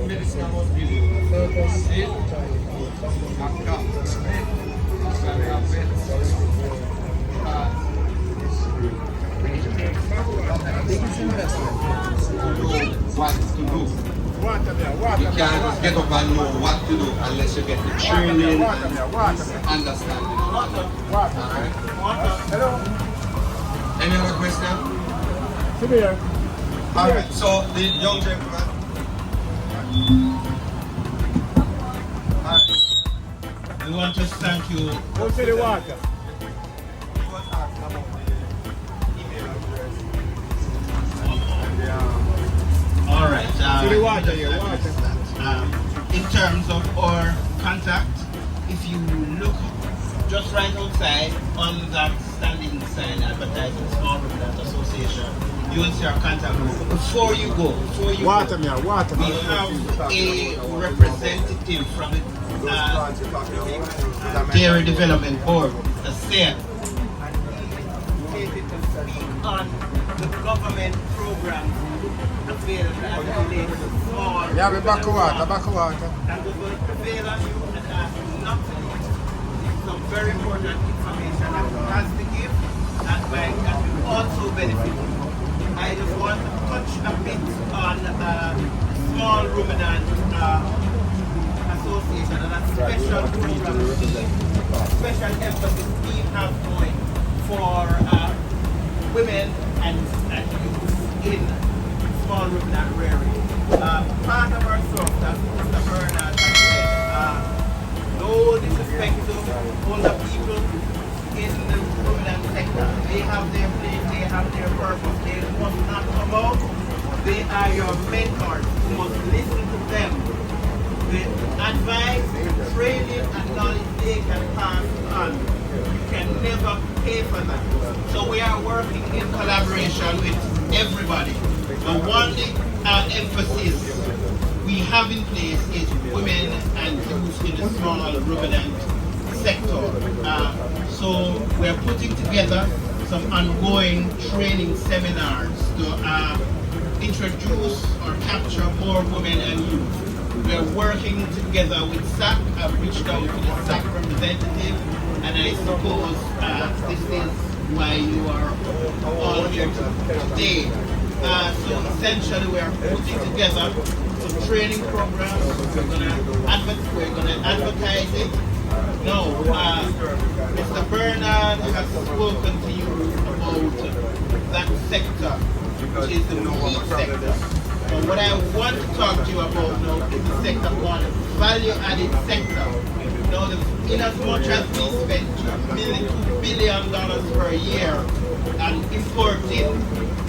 Biggest investment. What to do. You can't just get up and know what to do unless you get the training and understanding. Alright? Hello. Any other question? Come here. Alright, so the young gentleman. We want to thank you. Go to the water. He was asking about the email address. All right. To the water here, water. In terms of our contact, if you look just right outside on that standing sign advertising Small Ruminants Association, you will see our contact group. Before you go, Water me, water we me. have a representative from the Dairy Development Board, the SRAJm, on the government programs available as it relates to small. Yeah, we back water, back water. And we're going to prevail on you and ask not to leave some very important information that has to give that bank that will also benefit you. I just want to touch a bit on Small Ruminant Association and a special program, special emphasis we have going for women and youth in small ruminant rearing. Part of our stuff that Mr. Bernard has said, no disrespect to older people in the ruminant sector. They have their place, they have their purpose. They must not come out. They are your mentors. You must listen to them. The advice, training, and knowledge they can pass on. You can never pay for that. So we are working in collaboration with everybody. The one emphasis we have in place is women and youth in the small ruminant sector. So we're putting together some ongoing training seminars to introduce or capture more women and youth. We're working together with SAC. I've reached out to the SAC representative, and I suppose this is why you are all here today. So essentially we are putting together some training programs. We're going to advertise it. No, Mr. Bernard has spoken to you about that sector, which is the meat sector. But what I want to talk to you about now is the sector called value-added sector. Now, in as much as we spend $2 billion per year on importing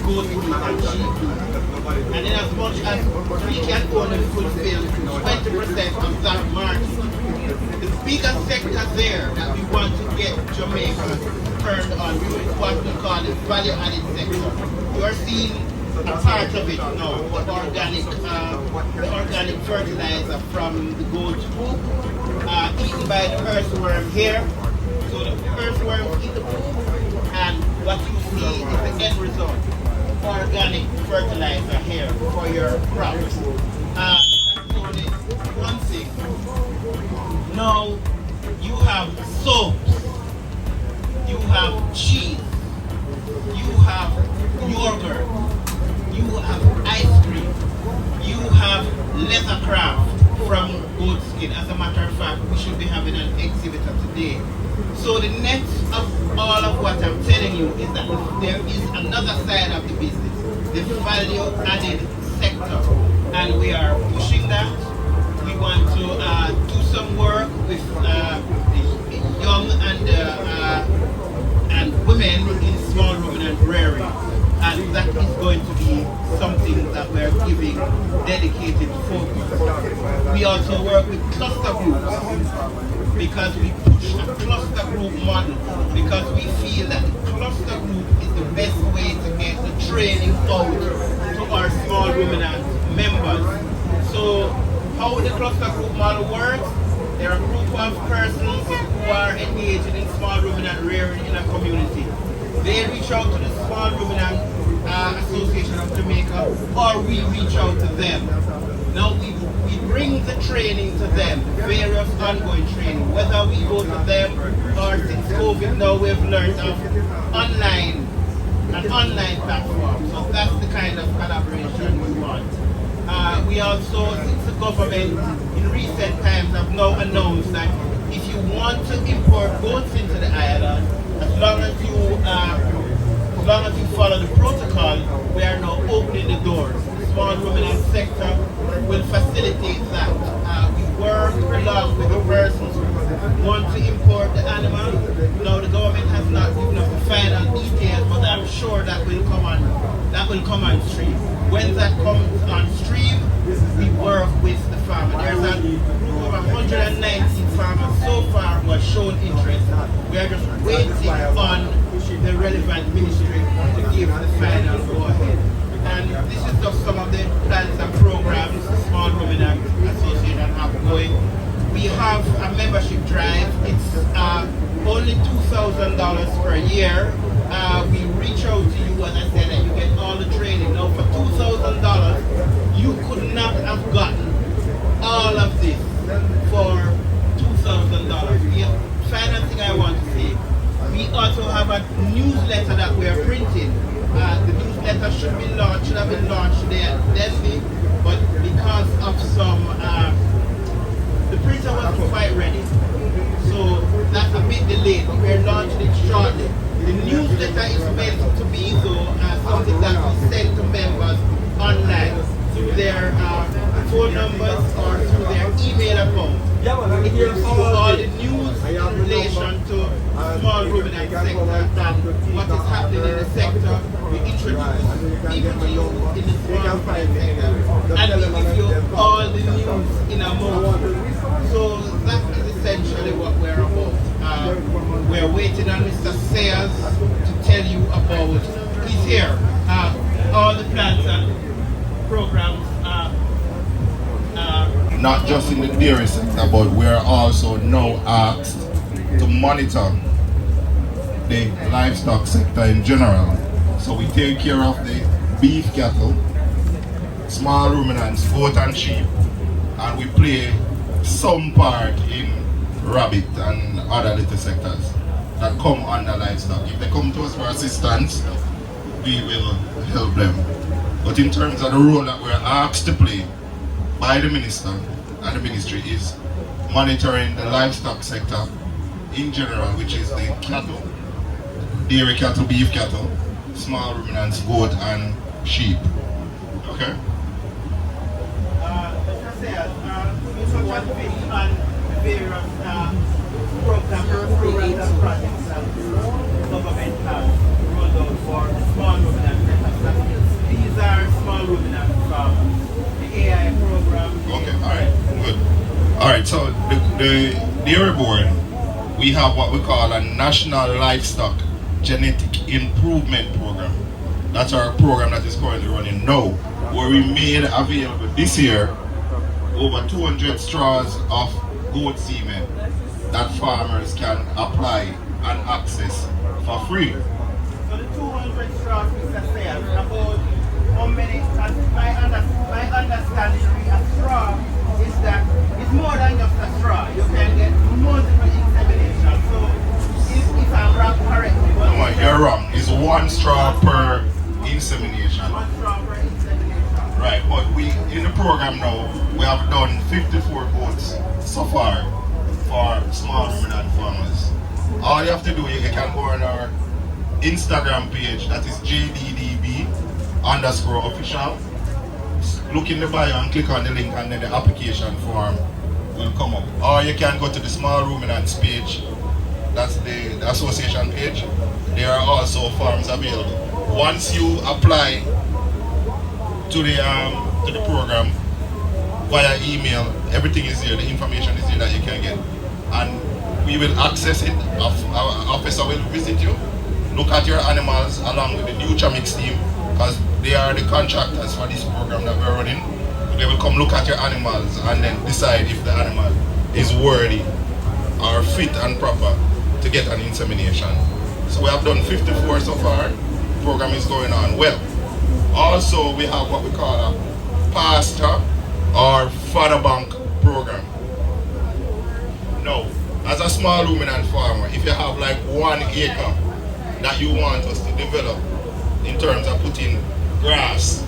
goat meat and sheep meat, and in as much as we can only fulfill 20% of that market, the bigger sector there that we want to get Jamaica turned on to is what we call the value-added sector. You are seeing a part of it now, the organic fertilizer from the goat poop, eaten by the earthworm here. So the earthworms eat the poop, and what you see is the end result. Organic fertilizer here for your crops. That's only one thing. Now you have soaps, you have cheese, you have yogurt, you have ice cream, you have leather craft from goat skin. As a matter of fact, we should be having an exhibitor today. So the net of all of what I'm telling you is that there is another side of the business, the value-added sector, and we are pushing that. We want to do some work with the young and women in small ruminant rearing, and that is going to be something that we are giving dedicated focus. We also work with cluster groups because we push a cluster group model, because we feel that the cluster group is the best way to get the training out to our small ruminant members. So how the cluster group model works, there are a group of persons who are engaging in small ruminant rearing in a community. They reach out to the Small Ruminant Association of Jamaica, or we reach out to them. Now we training to them, various ongoing training, whether we go to them or since COVID now we've learned of an online platform. So that's the kind of collaboration we want. We also, since the government in recent times have now announced that if you want to import goats into the island, as long as you follow the protocol, we are now opening the doors. The small ruminant sector will facilitate that. We work along with the persons who want to import the animal. Now the government has not given us the final details, but I'm sure that will come on stream. When that comes on stream, we work with the farmer. There's a group of 119 farmers so far who have shown interest. We are just waiting on the relevant ministry to give the final go-ahead. And this is just some of the plans and programs the Small Ruminant Association have going. We have a membership drive. It's only $2,000 per year. We reach out to you, as I said, and you get all the training. Now for $2,000, you could not have gotten all of this for $2,000. The final thing I want to say, we also have a newsletter that we are printing. The newsletter should have been launched today at DENBIGH, but because of some, the printer wasn't quite ready. So that's a bit delayed, but we're launching it shortly. The newsletter is meant to be something that we send to members online through their phone numbers or through their email account. It gives you all the news in relation to small ruminant sector and what is happening in the sector. We introduce people to you in the small ruminant sector, and we give you all the news in a month. So that is essentially what we're about. We're waiting on Mr. Sayers to tell you about. He's here. All the plans and programs. Not just in the dairy sector, but we are also now asked to monitor the livestock sector in general. So we take care of the beef cattle, small ruminants, goat and sheep, and we play some part in rabbit and other little sectors that come under livestock. If they come to us for assistance, we will help them. But in terms of the role that we're asked to play by the minister and the ministry is monitoring the livestock sector in general, which is the cattle, dairy cattle, beef cattle, small ruminants, goat and sheep. Okay? Mr. Sayers, you touch on various programs and projects that the government has rolled out for the small ruminants. These are small ruminant farmers. AI program. Okay, alright, good. Alright, so the dairy board, we have what we call a National Livestock Genetic Improvement Program. That's our program that is currently running now, where we made available this year over 200 straws of goat semen that farmers can apply and access for free. So the 200 straws, Mr. Sayers, about how many, my understanding of a straw is that it's more than just a straw. You can get multiple insemination. So if I'm wrong, correct me. No, you're wrong. It's one straw per insemination. One straw per insemination. Right, but we in the program now, we have done 54 goats so far for small ruminant farmers. All you have to do, you can go on our Instagram page, that is JDDB_official. Look in the bio and click on the link, and then the application form will come up. Or you can go to the Small Ruminants page, that's the association page. There are also forms available. Once you apply to the program via email, everything is here, the information is here that you can get. And we will access it, our officer will visit you, look at your animals along with the Nutramix team, because they are the contractors for this program that we're running. They will come look at your animals and then decide if the animal is worthy or fit and proper to get an insemination. So we have done 54 so far. The program is going on well. Also, we have what we call a pasture or father bank program. small ruminant farmer, if you have like 1 acre that you want us to develop in terms of putting grass.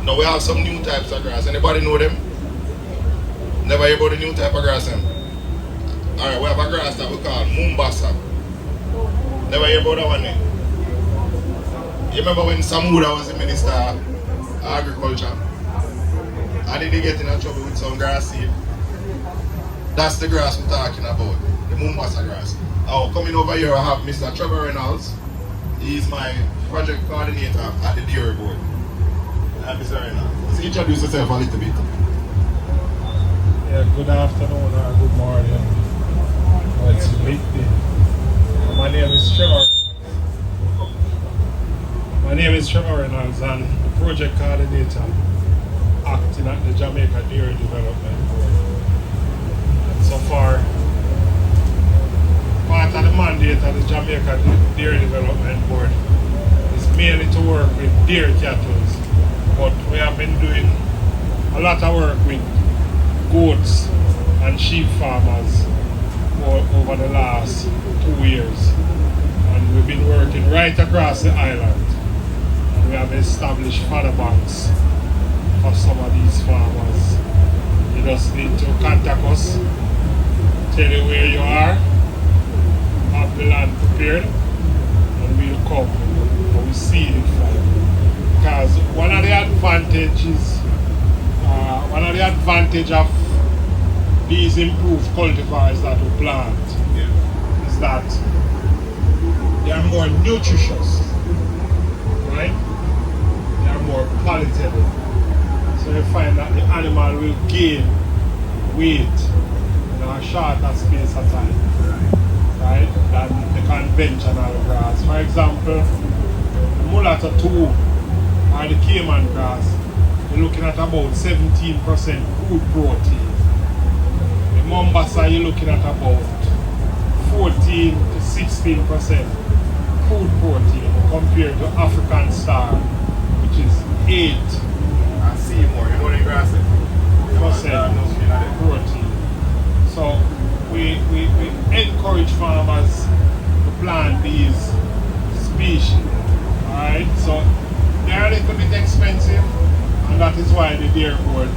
Now we have some new types of grass. Anybody know them? Never hear about the new type of grass then? Alright, we have a grass that we call Mombasa. Never hear about that one then? You remember when Samuda was the Minister of Agriculture? And did he get in trouble with some grass seed? That's the grass we're talking about, the Mombasa grass. Oh, coming over here I have Mr. Trevor Reynolds. He's my project coordinator at the Dairy Board. Mr. Reynolds, introduce yourself a little bit. Yeah, good afternoon or good morning. Oh, it's a big day. My name is Trevor. My name is Trevor Reynolds and the project coordinator acting at the Jamaica Dairy Development Board. And so far, part of the mandate of the Jamaica Dairy Development Board is mainly to work with dairy cattle, but we have been doing a lot of work with goats and sheep farmers over the last 2 years, and we've been working right across the island. And we have established fodder banks for some of these farmers. You just need to contact us, tell you where you are, have the land prepared, and we'll come and we seed it for you. Because one of the advantage of these improved cultivars that we plant is that they are more nutritious, right? They are more palatable. So you find that the animal will gain weight in a shorter space of time, right? Than the conventional grass. For example, the Mulatta 2 or the Cayman grass, you're looking at about 17% crude protein. The Mombasa, you're looking at about 14 to 16% crude protein compared to African Star, which is 8. And Seymour, you know the grass? Protein. So we encourage farmers to plant these species. Alright, so they're a little bit expensive, and that is why the Dairy Board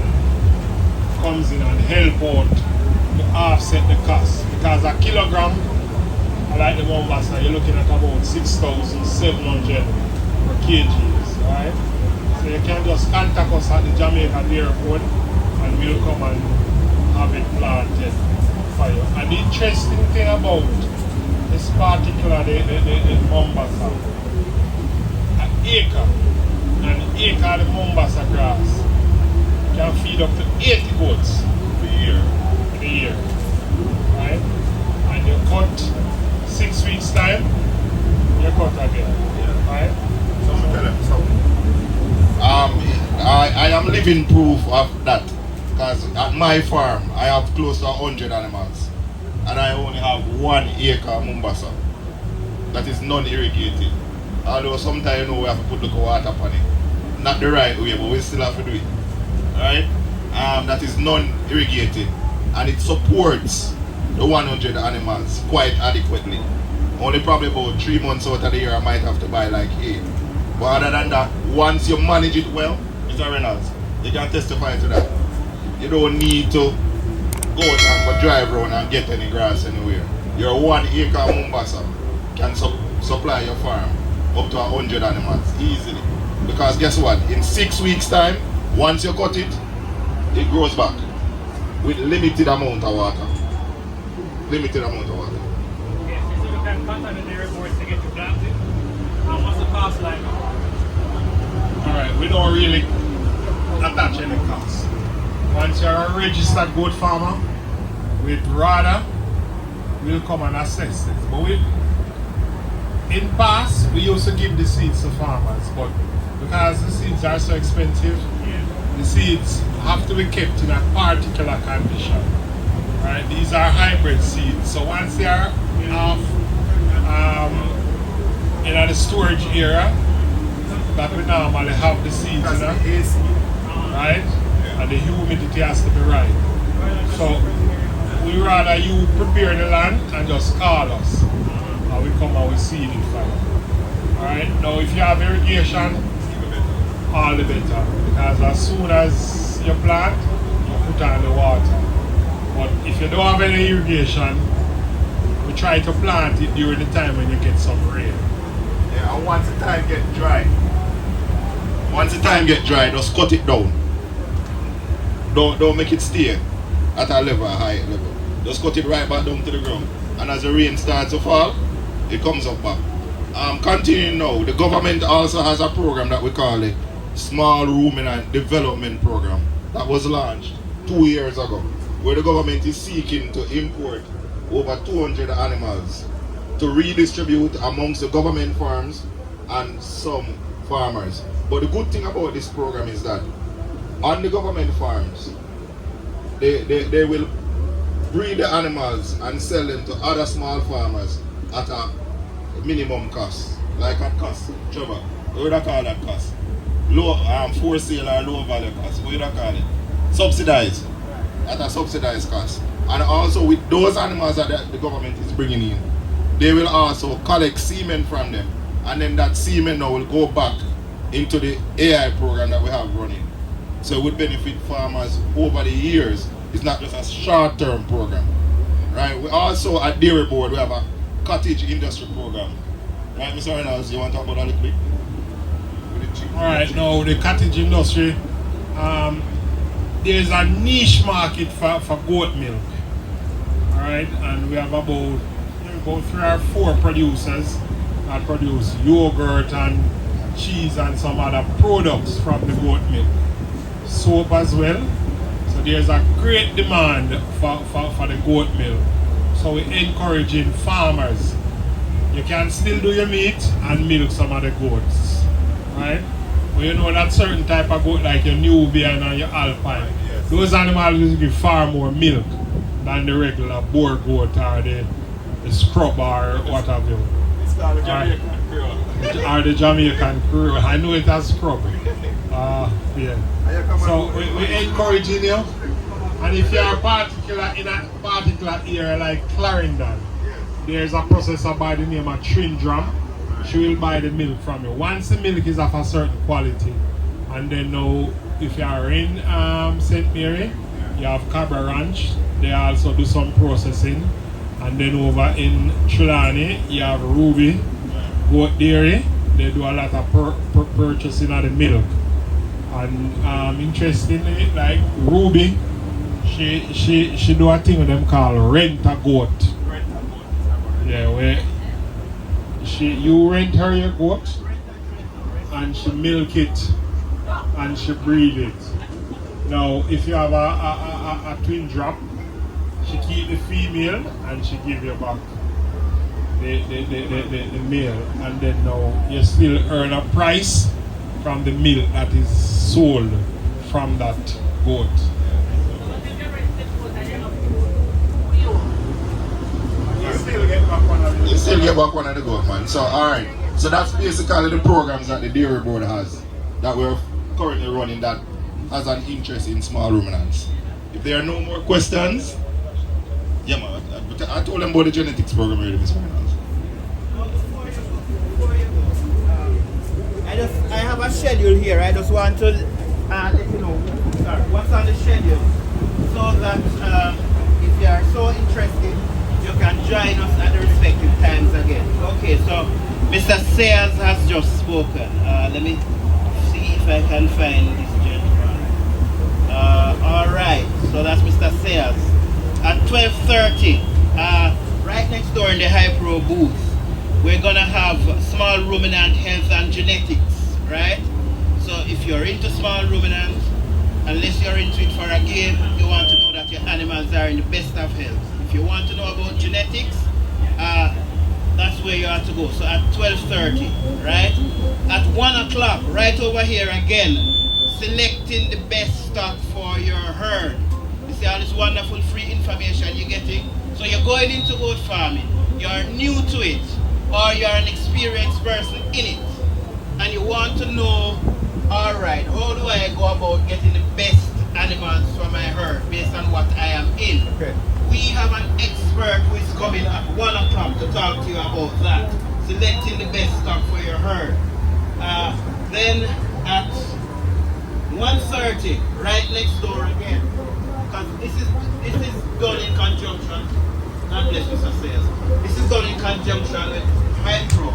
comes in and help out to offset the cost. Because a kilogram, like the Mombasa, you're looking at about 6,700 per kgs, right? So you can just contact us at the Jamaica Dairy Board and we'll come and have it planted for you. And the interesting thing about this particular, the Mombasa, an acre of the Mombasa grass can feed up to 80 goats per year, right? And you cut 6 weeks time, you cut again, right? So I'm tell them something. I am living proof of that, because at my farm I have close to 100 animals and I only have 1 acre of Mombasa that is non-irrigated. Although sometimes we have to put the water on it. Not the right way, but we still have to do it. Right? That is non-irrigated and it supports the 100 animals quite adequately. Only probably about 3 months out of the year I might have to buy like 8. But other than that, once you manage it well, Mr. Reynolds, you can testify to that. You don't need to go out and go drive around and get any grass anywhere. Your 1 acre of Mombasa can supply your farm up to 100 animals easily. Because guess what? In 6 weeks time, once you cut it, it grows back with limited amount of water. Limited amount of water. Yes, so you can contact the Dairy Board to get you planted. How much the cost like? Alright, we don't really attach any cost. Once you're a registered goat farmer, we'd rather we'll come and assess this. But in past, we used to give the seeds to farmers, but because the seeds are so expensive, the seeds have to be kept in a particular condition. Right? These are hybrid seeds, so once they are off in the storage area, that we normally have the seeds in, right? And the humidity has to be right. So we rather you prepare the land and just call us. And we come and we seed it for you. Alright, now if you have irrigation, all the better. Because as soon as you plant, you put on the water. But if you don't have any irrigation, we try to plant it during the time when you get some rain. Yeah, and once the time get dry, just cut it down. Don't make it stay at a level, a high level. Just cut it right back down to the ground. And as the rain starts to fall, it comes up back. Continuing now, the government also has a program that we call the Small Ruminant Development Program that was launched 2 years ago, where the government is seeking to import over 200 animals to redistribute amongst the government farms and some farmers. But the good thing about this program is that on the government farms, they will breed the animals and sell them to other small farmers at a minimum cost. Like a cost, Trevor. What would I call that cost? Low, for sale or low value cost. What would I call it? Subsidized. At a subsidized cost. And also with those animals that the government is bringing in, they will also collect semen from them. And then that semen now will go back into the AI program that we have running. So it would benefit farmers over the years. It's not just a short-term program. Right? We also at Dairy Board we have a cottage industry program. Right, Mr. Reynolds, you want to talk about that a little bit? Alright, now the cottage industry, there is a niche market for goat milk. Alright, and we have about 3 or 4 producers that produce yogurt and cheese and some other products from the goat milk. Soap as well. So there's a great demand for the goat milk. So we're encouraging farmers. You can still do your meat and milk some of the goats. Right? But you know that certain type of goat like your Nubian and your Alpine, those animals will give far more milk than the regular boar goat or the scrub or what have you. It's called the Jamaican Creole. Or the Jamaican Creole. I know it as scrub. Yeah. So we're encouraging you. And if you are in a particular area like Clarendon, there's a processor by the name of Trindram. She will buy the milk from you. Once the milk is of a certain quality, and then now if you are in St. Mary, you have Cabra Ranch. They also do some processing. And then over in Trelawney, you have Ruby Goat Dairy. They do a lot of purchasing of the milk. And interestingly, like Ruby, she do a thing with them called rent a goat. Yeah, where you rent her your goat and she milk it and she breed it. Now if you have a twin drop, she keep the female and she give you back the male, and then now you still earn a price from the milk that is sold from that goat. You still get back one of the goat, man. So alright. So that's basically the programs that the Dairy Board has that we're currently running that has an interest in small ruminants. If there are no more questions, yeah man, I told them about the genetics program already, Mr. Reynolds. I have a schedule here. I just want to let you know what's on the schedule, so that if you are so interested, you can join us at the respective times again. Okay, so Mr. Sayers has just spoken. Let me see if I can find this gentleman. Alright, so that's Mr. Sayers. At 12:30, right next door in the High Pro booth, we're gonna have small ruminant health and genetics, right? So if you're into small ruminants, unless you're into it for a game, you want to know that your animals are in the best of health. If you want to know about genetics, that's where you have to go. So at 12:30, right? At 1 o'clock, right over here again, selecting the best stock for your herd. You see all this wonderful free information you're getting? So you're going into goat farming, you're new to it, or you're an experienced person in it, and you want to know, alright, how do I go about getting the best animals for my herd based on what I am in? Okay. We have expert who is coming at 1 o'clock to talk to you about that. Selecting the best stock for your herd. Then at 1:30, right next door again. Because this is done in conjunction. God bless Mr. Sales. This is done in conjunction with Hydro.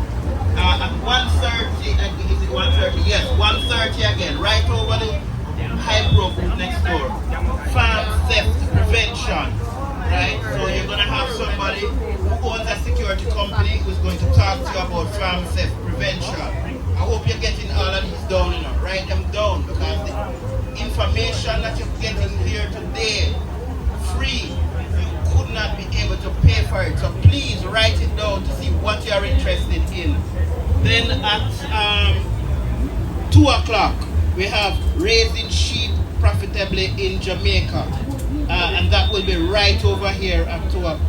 At 1:30, is it 1:30? Yes, 1:30 again, right over the Hydro booth next door. Farm theft prevention, right? So you're gonna have somebody who owns a security company who's going to talk to you about farm theft prevention. I hope you're getting all of these down, you know. Write them down because the information that you're getting here today, free, you could not be able to pay for it. So please write it down to see what you're interested in. Then at 2 o'clock, we have raising sheep profitably in Jamaica. And that will be right over here at 2 o'clock.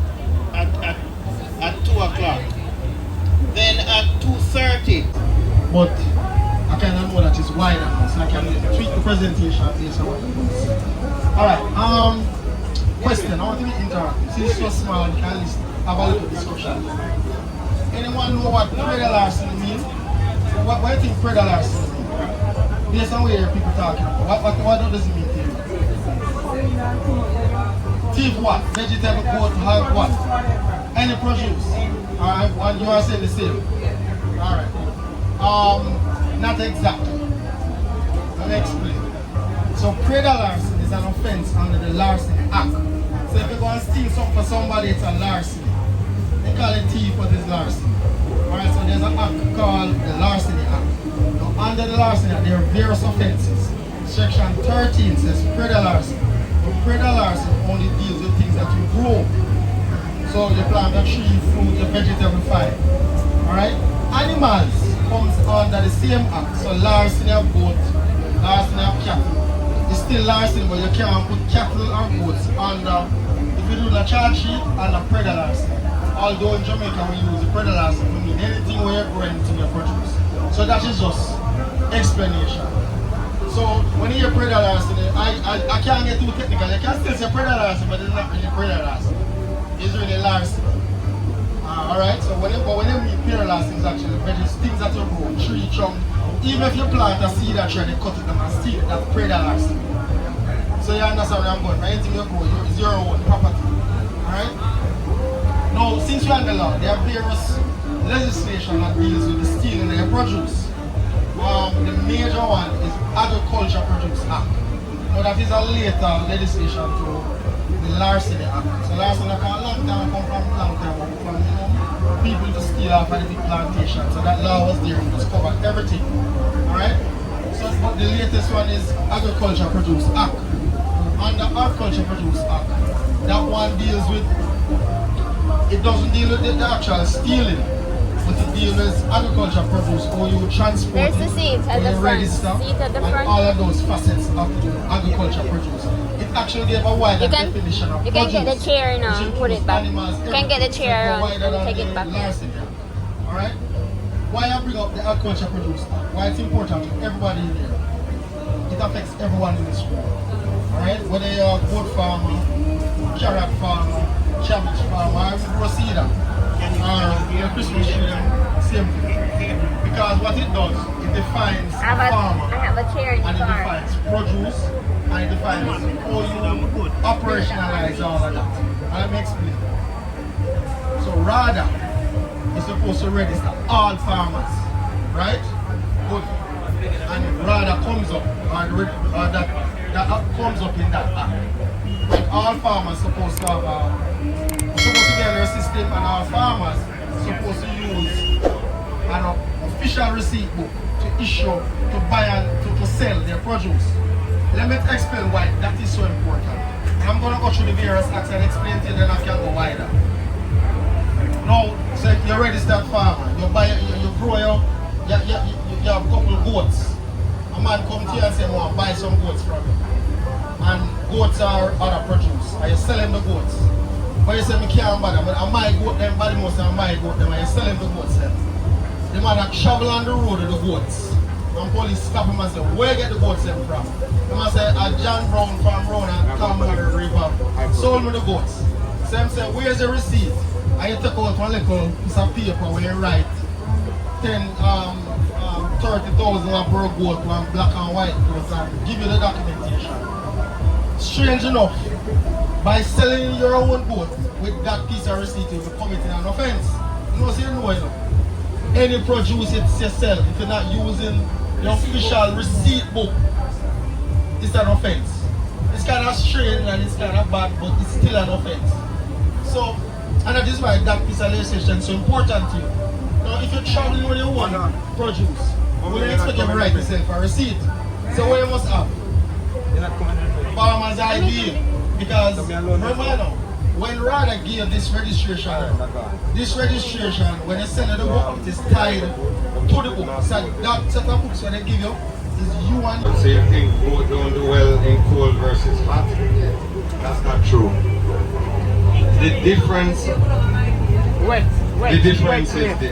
Then at 2:30. But I kind of know that it's wider now, so I can tweak the presentation based on what you want to say. Alright, question, I want to be interactive. Since it's so small, we can at least have a little discussion. Anyone know what predatory larceny means? What do you think predatory larceny means? Based on where people talking about, what does it mean to you? Thief what? Vegetable, goat, hog, what? Any produce? Alright, and you are saying the same? Alright. Not exactly. Let me explain. So predatory larceny is an offense under the Larceny Act. So if you go and steal something for somebody, it's a larceny. They call it thief, but it's larceny. Alright, so there's an act called the Larceny Act. Now, under the Larceny Act, there are various offenses. Section 13 says predatory larceny. But predatory larceny only deals with things that you grow. So you plant a tree, fruit, a vegetable, fine. Alright? Animals comes under the same act. So larceny of goat, larceny of cattle. It's still larceny, but you can't put cattle or goats under, if you do the charge sheet, under predatory larceny. Although in Jamaica we use the predatory larceny to mean anything where you grow, anything you produce. So that is just explanation. So when you hear predatory larceny, I can't get too technical. You can still say predatory larceny, but it's not really predatory larceny. It's really larceny. Alright, so when you meet predatory larceny, it's actually things that you grow, tree, trunk. Even if you plant a seed that tree, they cut it down and steal it, that's predatory larceny. So you understand where I'm going. Anything you grow, it's your own property. Alright? Now, since you're in the law, there are various legislation that deals with the stealing of your produce. The major one is Agriculture Produce Act. Now that is a later legislation to the Larceny Act. So Larceny Act a long time come from long time ago, from people to steal off of the big plantation. So that law was there, it was covered everything. Alright? So but the latest one is Agriculture Produce Act. Under Agriculture Produce Act, that one deals with, it doesn't deal with the actual stealing, but it deals with agriculture produce, or you transport There's the seat at the front. register, Seat at the and front. all of those facets of agriculture produce. It actually gave a wider definition of you produce. can get the chair now which and put it back. animals, You can get the chair everything, on wider and than take it the back. larceny. Alright? Why I bring up the agriculture produce act? Why it's important to everybody in here. It affects everyone in this room. Alright? Whether you're a goat farmer, carrot farmer, cabbage farmer, or grow cedar, or your Christmas tree, same thing. Because what it does, it defines farmer, I have a chair in and the it car. defines produce, and it defines how you operationalize all of that. And let me explain. So RADA is supposed to register all farmers, right? Good. And RADA comes up, or that comes up in that act. Like all farmers supposed to have supposed to be in their system, and all farmers supposed to use an official receipt book to issue, to buy and to sell their produce. Let me explain why that is so important. I'm going to go through the various acts and explain to you, then I can go wider. Now, so you're a registered farmer, you buy, you grow you have a couple of goats. A man come to you and say, I want to buy some goats from you. And goats are other produce, and you sell them the goats. But you say, I can't buy them, I might goat them, body most and my goat them, and you sell them the goats then. The man that travel on the road with the goats. And police stop him and say, where get the goats them from? The man say, John Brown from Round and Tom River sold me the goats. So I'm saying, where's the receipt? And you take out one little piece of paper where you write 30,000 per goat, one black and white goat, and give you the documentation. Strange enough, by selling your own goat with that piece of receipt, you'll be committing an offense. You know, so you know, any produce it's yourself, if you're not using the official receipt book, it's an offense. It's kind of strange and it's kind of bad, but it's still an offense. So, and that is why that piece of legislation is so important to you. Now, if you're traveling with your own produce, we don't expect you to write yourself a receipt. So what you must have? Farmer's ID. Because remember now, when Rada gave this registration, when they send you the book, it is tied to the book. So that set of books when they give you is you and you. So you think goat don't do well in cold versus hot? That's not true. The difference is this.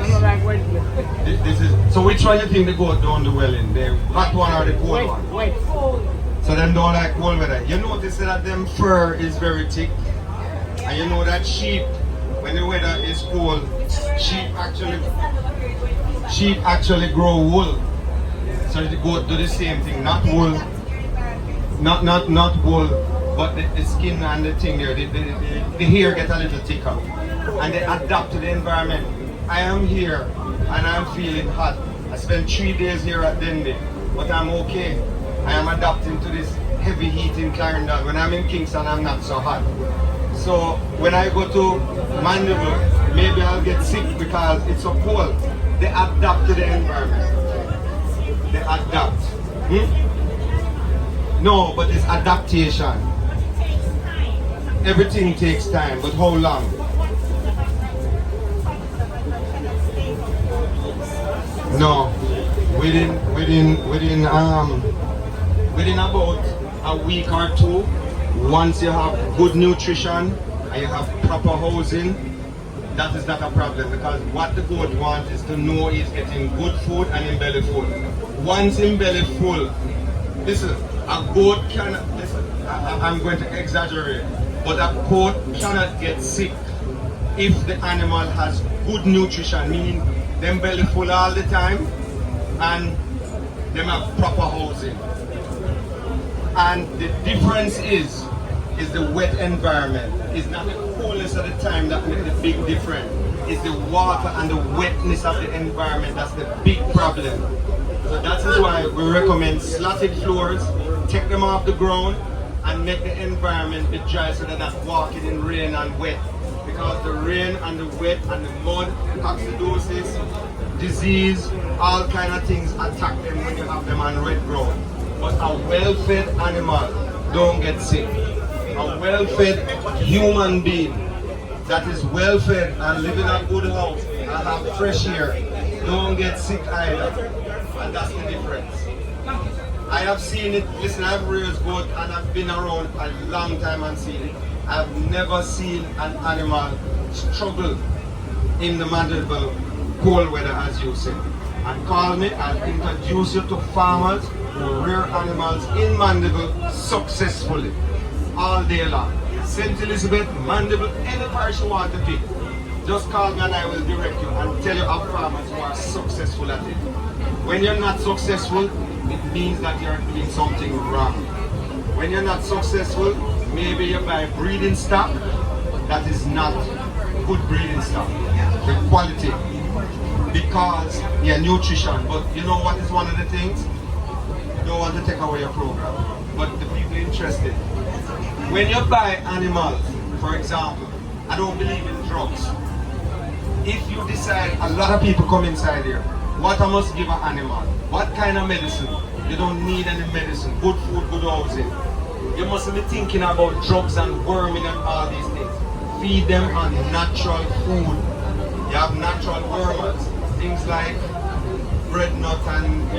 This is so which one you think the goat don't do well in? The hot one or the cold one? So them don't like cold weather. You notice that them fur is very thick. And you know that sheep, when the weather is cold, sheep actually grow wool. So the goat do the same thing, not wool, not wool, but the skin and the thing there, the hair get a little thicker. And they adapt to the environment. I am here and I'm feeling hot. I spent 3 days here at DENBIGH, but I'm okay. I am adapting to this heavy heat in Clarendon. When I'm in Kingston, I'm not so hot. So when I go to Mandeville, maybe I'll get sick because it's so cold. They adapt to the environment. They adapt. No, but it's adaptation. Everything takes time, but how long? No, within about a week or two, once you have good nutrition and you have proper housing, that is not a problem, because what the goat wants is to know he's getting good food and in belly full. Once in belly full, listen, a goat cannot, listen, I'm going to exaggerate, but a goat cannot get sick if the animal has good nutrition, meaning them belly full all the time and them have proper housing. And the difference is the wet environment. It's not the coolness of the time that makes the big difference. It's the water and the wetness of the environment that's the big problem. So that is why we recommend slatted floors, take them off the ground and make the environment be dry so they're not walking in rain and wet. Because the rain and the wet and the mud, acidosis, disease, all kind of things attack them when you have them on red ground. But a well-fed animal don't get sick. A well-fed human being that is well-fed and live in a good house and have fresh air don't get sick either. And that's the difference. I have seen it, listen, I've raised goat and I've been around a long time and seen it. I've never seen an animal struggle in the Mandeville cold weather, as you say. And call me, I'll introduce you to farmers who rear animals in Mandeville successfully all day long. St. Elizabeth, Mandeville, any parish you want to pick, just call me and I will direct you and tell you of farmers who are successful at it. When you're not successful, it means that you're doing something wrong. When you're not successful, maybe you buy breeding stock that is not good breeding stock, the quality, because yeah, nutrition. But you know what is one of the things? You don't want to take away your program, but the people interested. When you buy animals, for example, I don't believe in drugs. If you decide, a lot of people come inside here, what I must give an animal? What kind of medicine? You don't need any medicine. Good food, good housing. You mustn't be thinking about drugs and worming and all these things. Feed them on natural food. You have natural wormers. Things like red nut and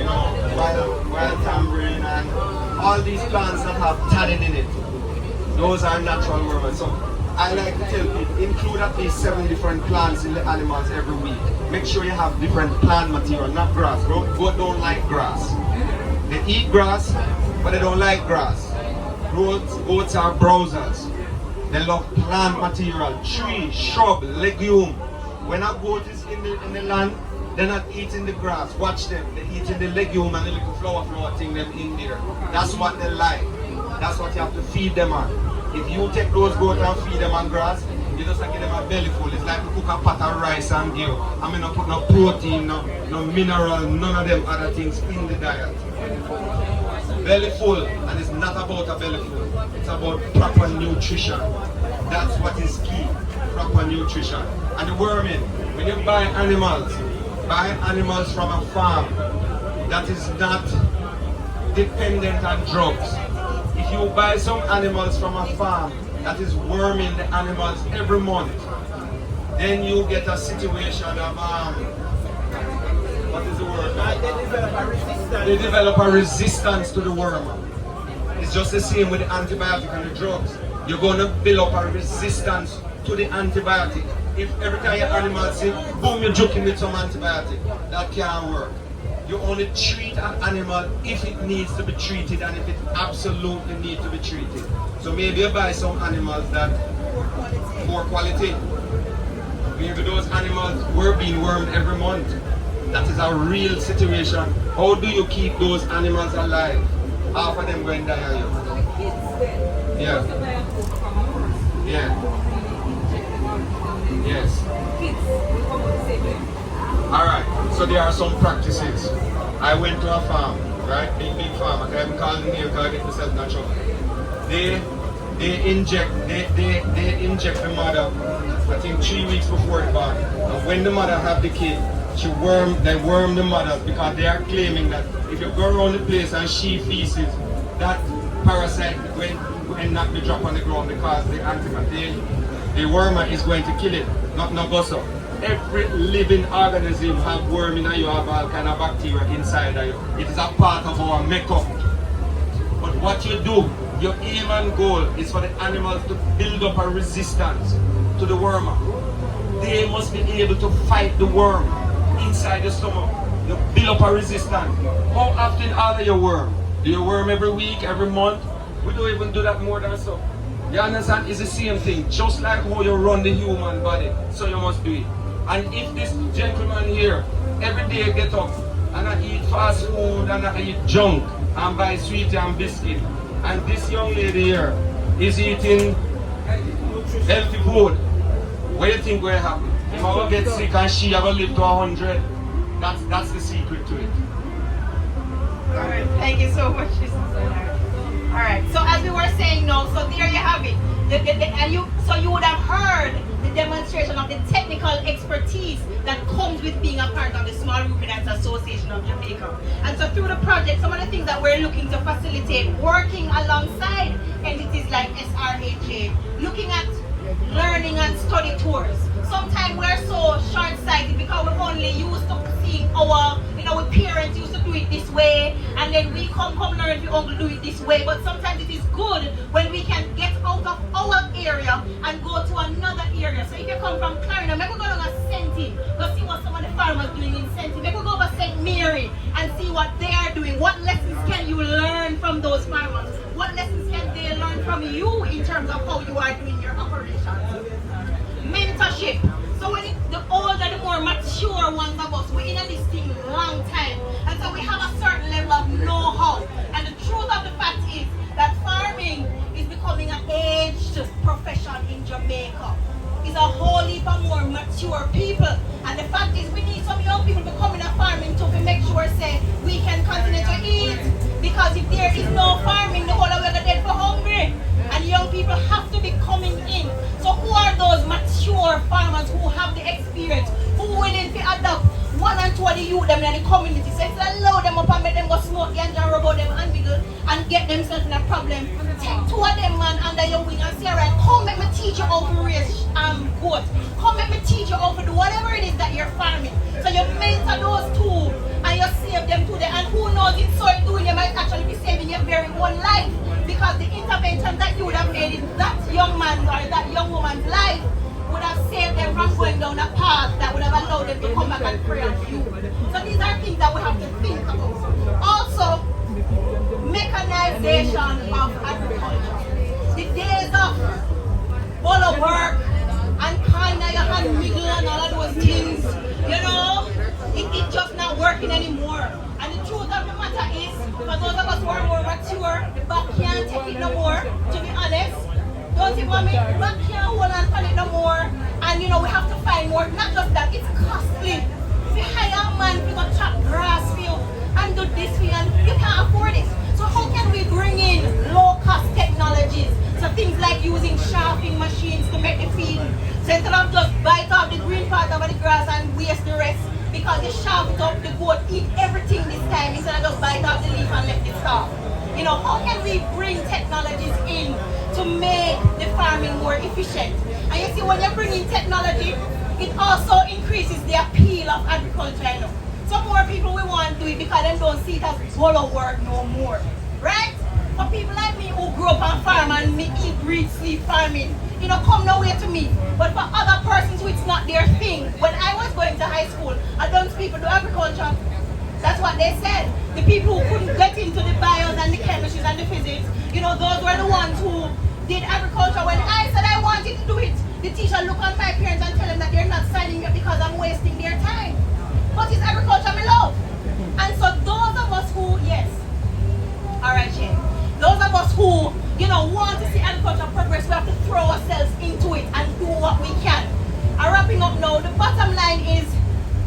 wild tambourine and all these plants that have tannin in it. Those are natural wormers. So I like to tell people, include at least 7 different plants in the animals every week. Make sure you have different plant material, not grass. Goats don't like grass. They eat grass, but they don't like grass. Goats are browsers. They love plant material, tree, shrub, legume. When a goat is in the land, they're not eating the grass. Watch them. They're eating the legume and the little flower thing them in there. That's what they like. That's what you have to feed them on. If you take those goats and feed them on grass, you just give them a belly full. It's like to cook a pot of rice and give. I mean, not put no protein, no mineral, none of them other things in the diet. Belly full, and it's not about a belly full. It's about proper nutrition. That's what is key. Proper nutrition. And the worming, when you buy animals from a farm that is not dependent on drugs. If you buy some animals from a farm that is worming the animals every month, then you get a situation of what is the word? They develop a resistance to the worm. It's just the same with the antibiotic and the drugs. You're going to build up a resistance to the antibiotic. If every time your animal sick, boom, you're joking with some antibiotic. That can't work. You only treat an animal if it needs to be treated and if it absolutely needs to be treated. So maybe you buy some animals that poor quality. Maybe those animals were being wormed every month. That is a real situation. How do you keep those animals alive? Half of them going to die. Yeah. Yeah. Yes. Alright, so there are some practices. I went to a farm, right? Big farm. I can't even call the name because I get myself in trouble. They inject the mother, I think 3 weeks before it born. And when the mother have the kid, they worm the mothers because they are claiming that if you go around the place and she feces, that parasite will not be dropped on the ground because the antibiotic, the wormer is going to kill it, not gossip. Every living organism have worm in you, have all kind of bacteria inside of you. It is a part of our makeup. But what you do, your aim and goal is for the animals to build up a resistance to the wormer. They must be able to fight the worm inside the stomach. You build up a resistance. How often are you worm? Do you worm every week, every month? We don't even do that more than so. You understand? It's the same thing. Just like how you run the human body, so you must do it. And if this gentleman here every day get up and I eat fast food and I eat junk and buy sweet and biscuit, and this young lady here is eating healthy food, what do you think will happen? If I will get sick and she will live to 100, that's the secret to it. Alright, thank you so much. Alright, so as we were saying now, so there you have it. So you would have heard the demonstration of the technical expertise that comes with being a part of the Small Ruminants Association of Jamaica. And so through the project, some of the things that we're looking to facilitate, working alongside entities like SRAJm, looking at learning and study tours. Sometimes we're so short-sighted because we're only used to seeing our, parents used to do it this way, and then we come learn we only do it this way. But sometimes it is good when we can get out of our area and go to another area. So if you come from Clarendon, maybe go down to Senti, go see what some of the farmers doing in Senti. Maybe go over St. Mary and see what they are doing. What lessons can you learn from those farmers? What lessons can they learn from you in terms of how you are doing your operations? Mentorship. So when the older, the more mature ones of us, we're in this thing long time, and so we have a certain level of know-how. And the truth of the fact is that farming is becoming an aged profession in Jamaica. It's a whole heap of more mature people, and the fact is we need some young people becoming a farming to make sure say we can continue to eat. Because if there is no farming, the whole of us are dead for hungry. And young people have to be coming in. So who are those mature farmers who have the experience, who are willing to adopt one and two of the youth them in the community? So if you allow them up and make them go smoke and rub out them and wiggle and get themselves in a problem, take two of them man under your wing and say, alright, come let me teach you how to raise goats. Come let me teach you how to do whatever it is that you're farming. So you mentor those two and you save them today. And who knows, in so doing you might actually be saving your very own life. Because the intervention that you would have made in that young man's or that young woman's life would have saved them from going down a path that would have allowed them to come back and pray for you. So these are things that we have to think about. Also, mechanization of agriculture. The days of milk it no more, to be honest. Don't see mommy, but can't hold on for it no more. And you know, we have to find more. Not just that, it's costly. If you hire a man to go chop grass for you and do this for you, and you can't afford it. So how can we bring in low-cost technologies? So things like using sharpening machines to make the feed. So instead of just bite off the green part of the grass and waste the rest, because you sharp it up, the goat eat everything this time instead of just bite off the leaf and let it stop. You know, how can we bring technologies in to make the farming more efficient? And you see, when you bring in technology, it also increases the appeal of agriculture. You know? So more people will want to do it because they don't see it as solo work no more, right? For people like me who grew up on farm and me eat, breathe, sleep farming, you know, come nowhere to me. But for other persons who it's not their thing, when I was going to high school, I don't people do agriculture. That's what they said. The people who couldn't get into the bios and the chemistries and the physics, you know, those were the ones who did agriculture. When I said I wanted to do it, the teacher looked at my parents and tell them that they're not signing me up because I'm wasting their time. But it's agriculture I love. And so those of us who, yes, all right, Shane. Those of us who, you know, want to see agriculture progress, we have to throw ourselves into it and do what we can. I'm wrapping up now. The bottom line is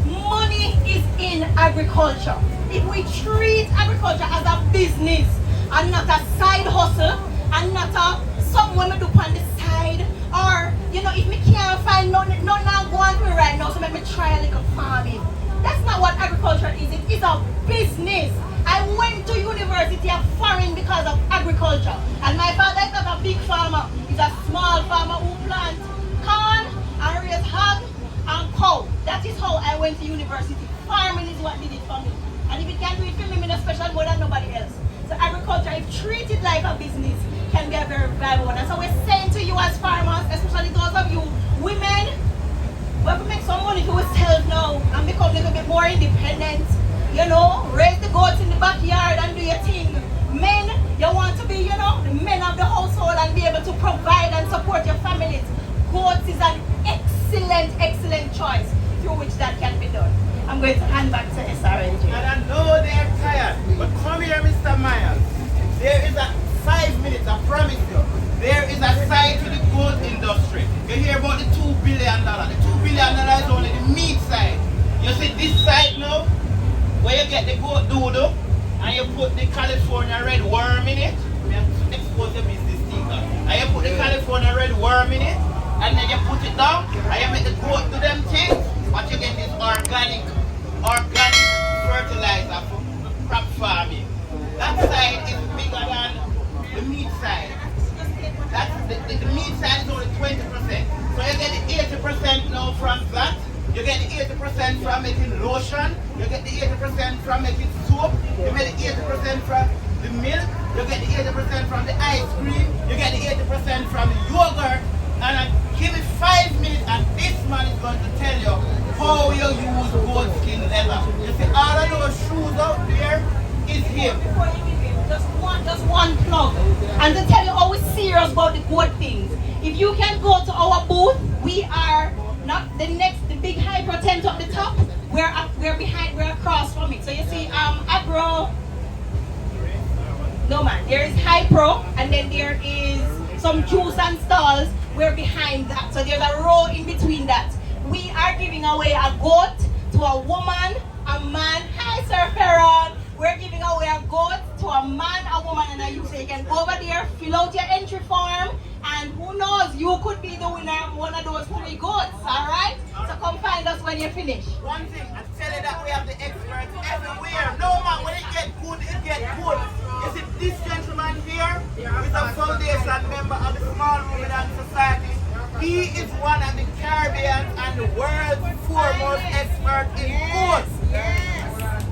money is in agriculture. If we treat agriculture as a business and not a side hustle and not a something we do on the side, or, you know, if we can't find nothing now go on to right now, so let me try a little farming. That's not what agriculture is. It is a business. I went to university of farming because of agriculture. And my father is not a big farmer. He's a small farmer who plants corn and raise hog and cow. That is how I went to university. Farming is what did it for me. And if it can do it for me, I'm special more than nobody else. So agriculture, if treated like a business, can be a very valuable one. And so we're saying to you as farmers, especially those of you women, we have to make some money to ourselves now and become a little bit more independent. You know, raise the goats in the backyard and do your thing. Men, you want to be, you know, the men of the household and be able to provide and support your families. Goats is an excellent choice through which that can be done. I'm going to hand back to SRAJm. And I know they're tired, but come here, Mr. Myers. There is a 5 minutes, I promise you. There is a side to the goat industry. You hear about the $2 billion. The $2 billion is only the meat side. You see this side now? Where you get the goat doodle and you put the California red worm in it. Expose your business thing. And you put the California red worm in it, and then you put it down and you make the goat do them things. What you get is organic fertilizer for crop farming. That side is bigger than the meat side. That's the meat side is only 20%. So you get the 80% now from that. You get the 80% from making lotion, you get the 80% from making soap, you get the 80% from the milk, you get the 80% from the ice cream, you get the 80% from the yogurt, and give it 5 minutes and this man is going to tell you how you use goat skin leather. You see, all of those shoes out there is him. Before you give him, just one plug. And to tell you how we're serious about the goat things. If you can go to our booth, we are not the big hyper tent up the top. We're behind, we're across from it. So you see, agro. No man, there is hypro, and then there is some juice and stalls. We're behind that. So there's a row in between that. We are giving away a goat to a woman, a man. Hi, Sir Ferron. We're giving away a goat to a man, a woman, and a youth. So you can go over there, fill out your entry form, and who knows, you could be the winner of one of those 3 goats, all right? So come find us when you finish. One thing, I tell you that we have the experts everywhere. No man, when it gets good, it gets good. You see, this gentleman here is a foundation member of the Small Ruminants Society. He is one of the Caribbean and the world's foremost expert in goats.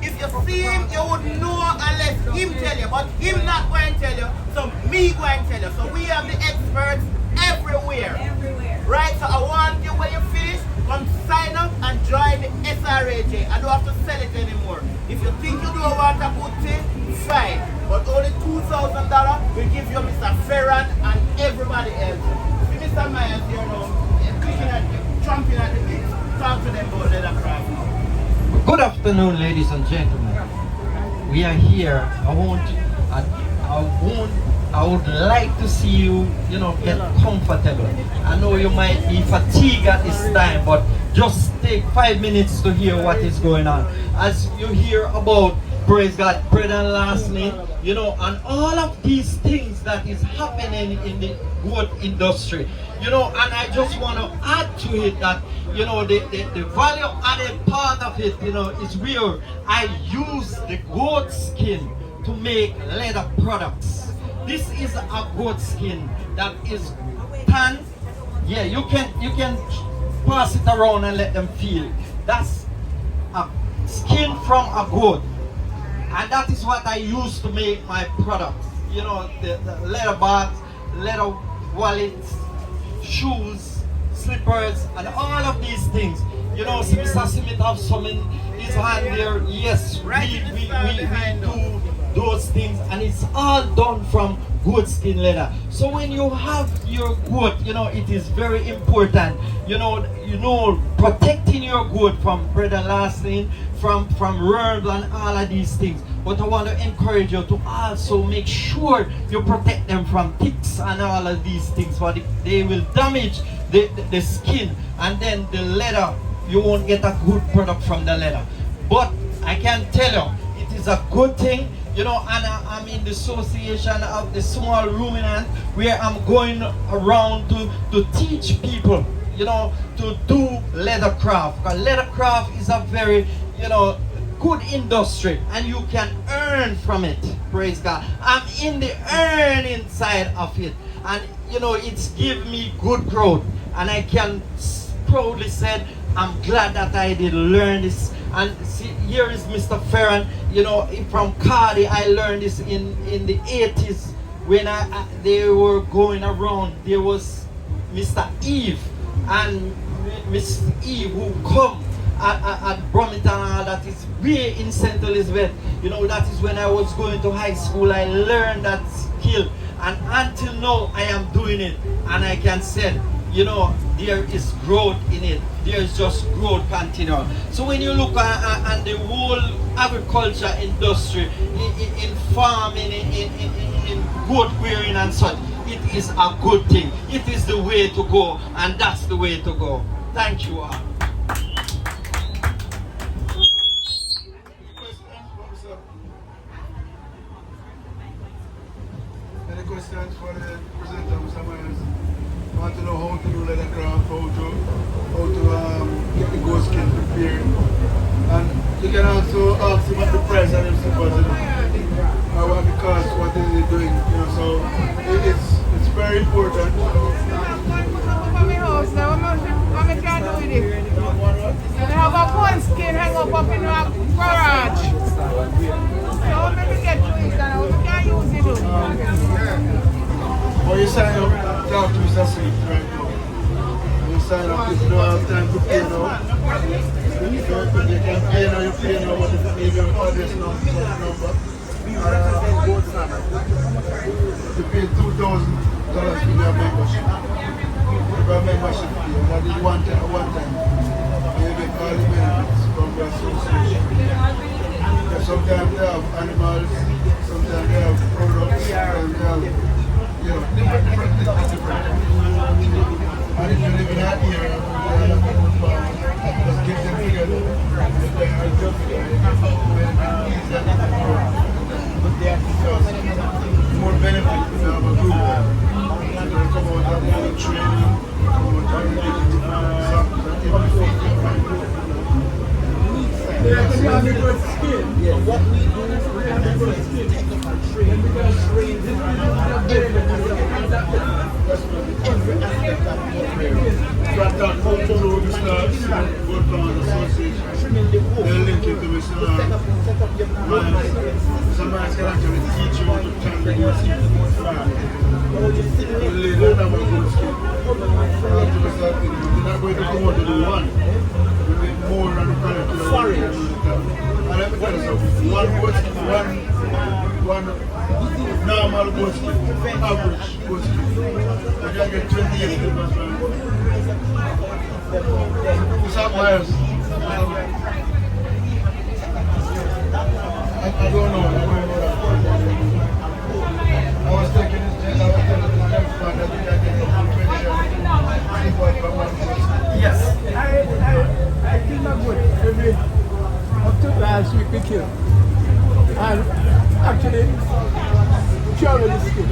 If you see him, you would know unless him tell you, but him not going to tell you, so me going to tell you. So we have the experts everywhere. Right, so I want you, when you finish, come sign up and join the SRAJ. I don't have to sell it anymore. If you think you don't want a good thing, fine. But only $2,000 will give you Mr. Ferran and everybody else. See Mr. Myers here now, clicking at you, jumping at the bit. Talk to them about leathercraft now. Good afternoon, ladies and gentlemen. We are here. I won't I would like to see you, get comfortable. I know you might be fatigued at this time, but just take 5 minutes to hear what is going on. As you hear about, praise God, bread and lastly, and all of these things that is happening in the goat industry, and I just want to add to it that, the value added part of it, is where I use the goat skin to make leather products. This is a goat skin that is tanned. Yeah, you can pass it around and let them feel. That's a skin from a goat. And that is what I use to make my products. The leather bags, leather wallets, shoes, slippers, and all of these things. Mr. Smith have some in his hand there. Yes, we do those things, and it's all done from goat skin leather. So when you have your goat, it is very important, protecting your goat from bread and lasting, from worms and all of these things. But I want to encourage you to also make sure you protect them from ticks and all of these things, for they will damage the skin, and then the leather, you won't get a good product from the leather. But I can tell you, it is a good thing, and I'm in the association of the Small Ruminants, where I'm going around to teach people, to do leather craft. Because leather craft is a very, good industry, and you can earn from it. Praise God. I'm in the earning side of it, and it's give me good growth, and I can proudly say I'm glad that I did learn this. And see, here is Mr. Ferran, from Cardi. I learned this in the 80s when they were going around. There was Mr. Eve and Miss Eve who come at Bromington, that is way in St. Elizabeth. That is when I was going to high school. I learned that skill, and until now I am doing it, and I can say, there is growth in it. There is just growth continual. So when you look at the whole agriculture industry, in farming, in goat rearing and such, it is a good thing. It is the way to go, and that's the way to go. Thank you all. Any questions for the presenter, Mr. Myers? Want to know how to do leather craft, how to get the goat skin prepared, and you can also ask him what the price of them slippers, or what the cost, what is he doing, so it's very important. They have a goat skin hang up in the garage. So maybe get to it and we can use it. When you sign up, talk to Mr. Smith right now. When you sign up, if you don't have time to pay now, you can pay now, you pay now, but if you leave your address now, number. You pay $2,000 for your membership. Your membership fee, that is one time. You get all the benefits from the association. Sometimes they have animals, sometimes they have products, sometimes they have different things. And if you live in that area, just get them together. They are just more benefit to have a group. So come out and do training, come out and get What we do is we have technical training. Every aspect of the so I thought how to do the stars, Goat Farmers Association. They'll link you to Mr. Myers. Somebody can actually teach you how to turn the goat skin to goat farm. You'll learn about goat skin. You're not going to come out to do one. You need more than the quality. And let me tell you something, one normal goat skin, average goat skin, you can get 28 clippers from it. Mr. Myers, I don't know. I was thinking recommend that we can get the nutrition. Yes. I think I'm good. Maybe up to last week we killed. And actually, cured the skin.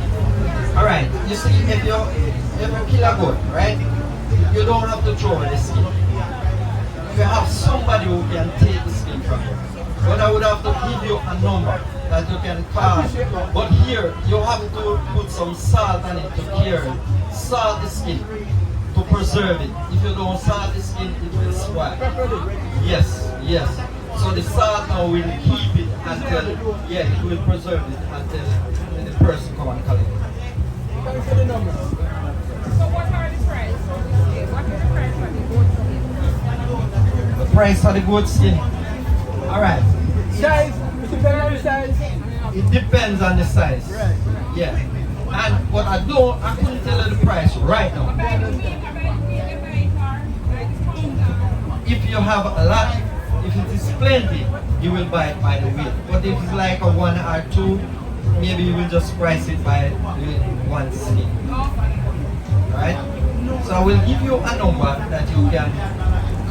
Alright, you see, if you kill a goat, right, you don't have to throw the skin. You have somebody who can take the skin from you. But I would have to give you a number that you can call. But here, you have to put some salt on it to cure it. Salt the skin to preserve it. If you don't salt the skin, it will spoil. Yes, yes. So the salt now will keep it until, yeah, it will preserve it until the person come and collect it. Can you say the numbers? So what are the price? What is the price for the goat skin? The price for the goat skin. Alright. Size? It depends on the size. It depends on the size. Right. Yeah. And what I couldn't tell you the price right now. If you have a lot, if it is plenty, you will buy it by the weight. But if it's like a 1 or 2, maybe you will just price it by the 1 skin. Right? So I will give you a number that you can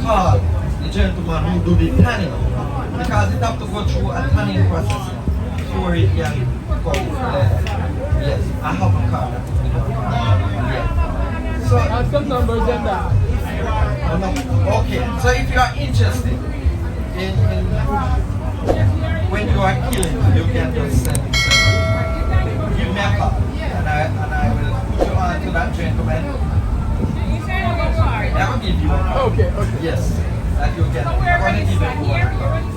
call the gentleman who do the tanning. Because it have to go through a tanning process before it can come. Yes, I have a card. Yeah. So Ask some numbers and that. okay, so if you are interested in when you are killing, you can just send it. Give me a call and I will put you on to that gentleman. I will give you a call. Okay. Yes, that you can. I'm going to give you one.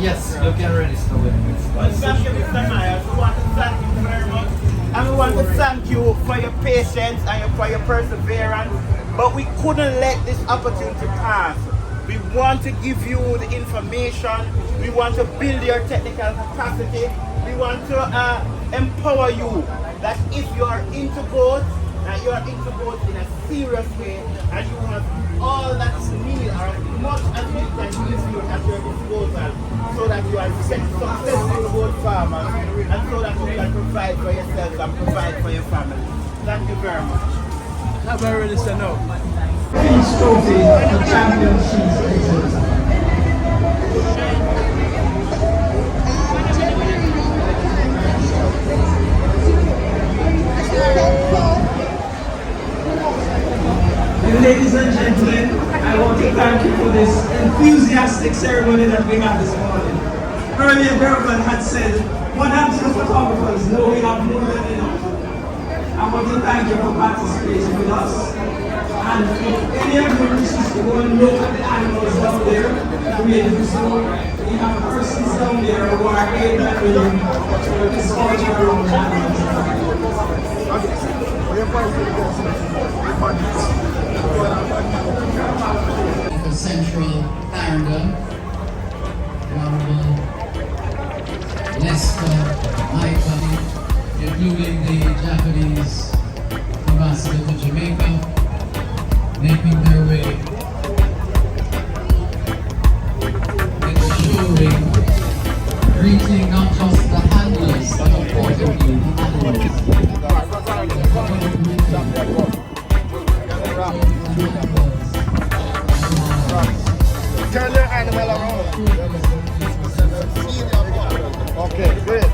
Yes, you can register with me. Well, thank you, Mr. Myers. We want to thank you very much. And we want to thank you for your patience and for your perseverance. But we couldn't let this opportunity pass. We want to give you the information. We want to build your technical capacity. We want to empower you that if you are into goats, that you are into goats in a serious way, and you have all that you need or as much as you can use you at your disposal, so that you are successful goat farmers, and so that you can provide for yourselves and provide for your family. Thank you very much. Have I already said no? Peace Trophy for Championship Excellence. Ladies and gentlemen, I want to thank you for this enthusiastic ceremony that we had this morning. Earlier, Bergman had said, 100 photographers, no, we have more than enough. I want to thank you for participating with us. And if any of you wishes to go and look at the animals down there, we do so. We have persons down there who are able and willing to escort you around the animals. For Central Clarendon, Honorable Lester, Michael, including the Japanese ambassador to Jamaica, making their way, ensuring, greeting not just the handlers, but importantly the animals. Turn the animal around. Okay, great.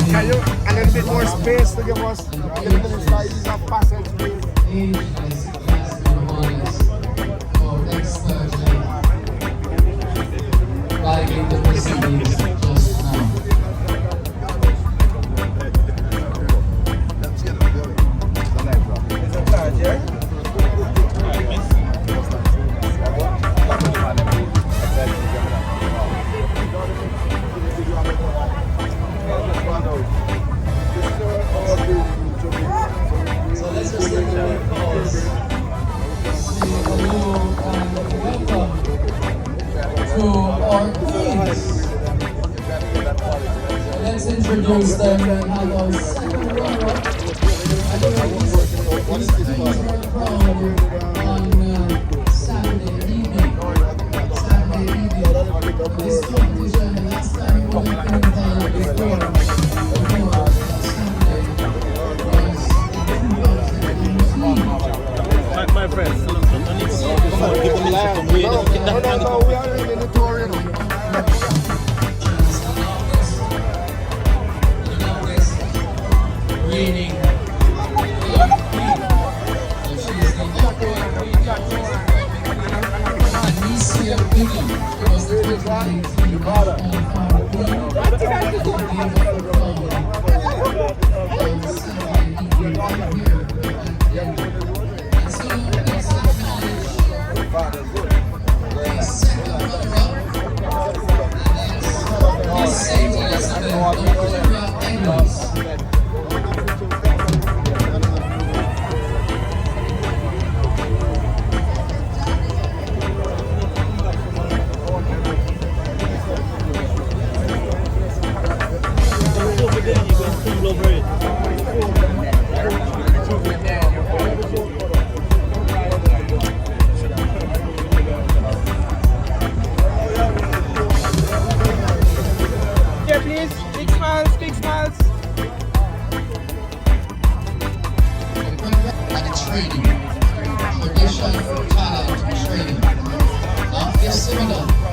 Can you a little bit more space to give us a little bit of size of passage, please? Guiding the proceedings just now. So let's just take a pause. Say hello and welcome to our queens. So let's introduce them and have our second runner-up. And these queens were crowned on Saturday evening. This competition, last time we qualified before Sunday, My friend, come on, give them a light. We are really in the tour, you know. reigning Anisia Biggie was the 2018 Yeah, please. Big smiles, big smiles. and training, tradition, talent, training. After seminar,